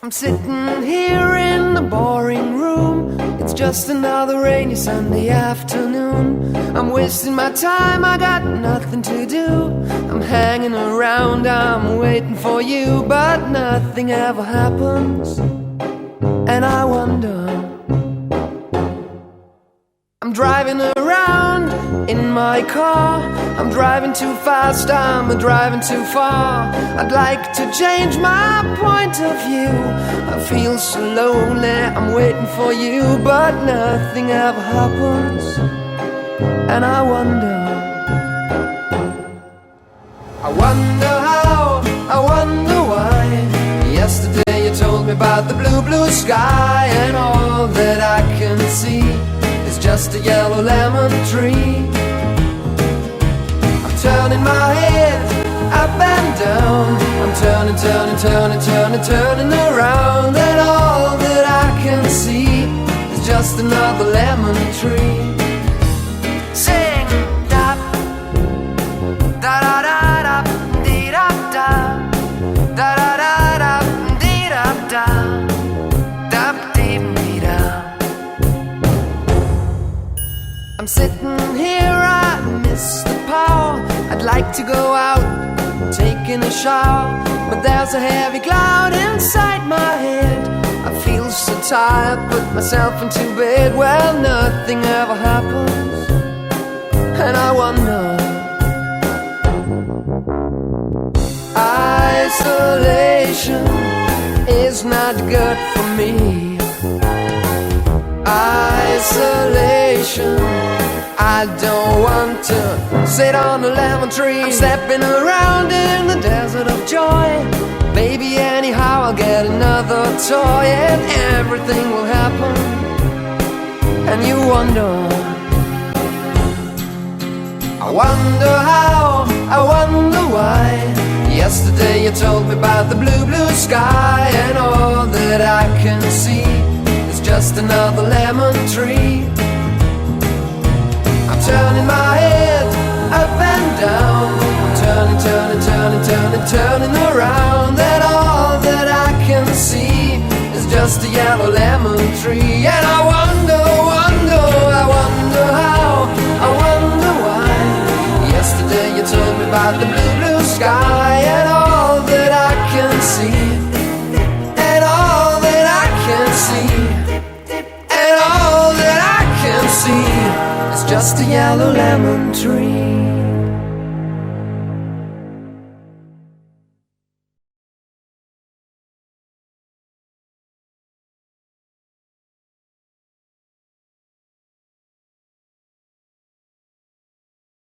I'm sitting here in the boring room. It's just another rainy Sunday afternoon. I'm wasting my time, I got nothing to do. I'm hanging around, I'm waiting for you, but nothing ever happens. And I wonder, I'm driving around in my car. I'm driving too fast, I'm driving too far. I'd like to change my point of view. I feel so lonely, I'm waiting for you, but nothing ever happens. And I wonder how, I wonder why. Yesterday you told me about the blue, blue sky, and all that I can see is just a yellow lemon tree. I'm turning my head up and down. I'm turning, turning, turning, turning, turning around, and all that I can see is just another lemon tree. Sing da da da da da dee da da da da da da dee da da da dee dee da. I'm sitting here, I miss the power. I'd like to go out, taking a shower, but there's a heavy cloud inside my head. I feel so tired, put myself into bed. Well, nothing ever happens, and I wonder. Isolation is not good for me. Isolation, I don't want to sit on a lemon tree. I'm stepping around in the desert of joy. Baby, anyhow I'll get another toy, and everything will happen. And you wonder, I wonder how, I wonder why. Yesterday you told me about the blue, blue sky, and all that I can see is just another lemon tree. I'm turning my head up and down. I'm turning, turning, turning, turning, turning around, and all that I can see is just a yellow lemon tree. And I wonder, wonder, I wonder how, I wonder why. Yesterday you told me about the blue, blue sky, and all that I can see, and all that I can see, and all that I can see is just a yellow lemon tree.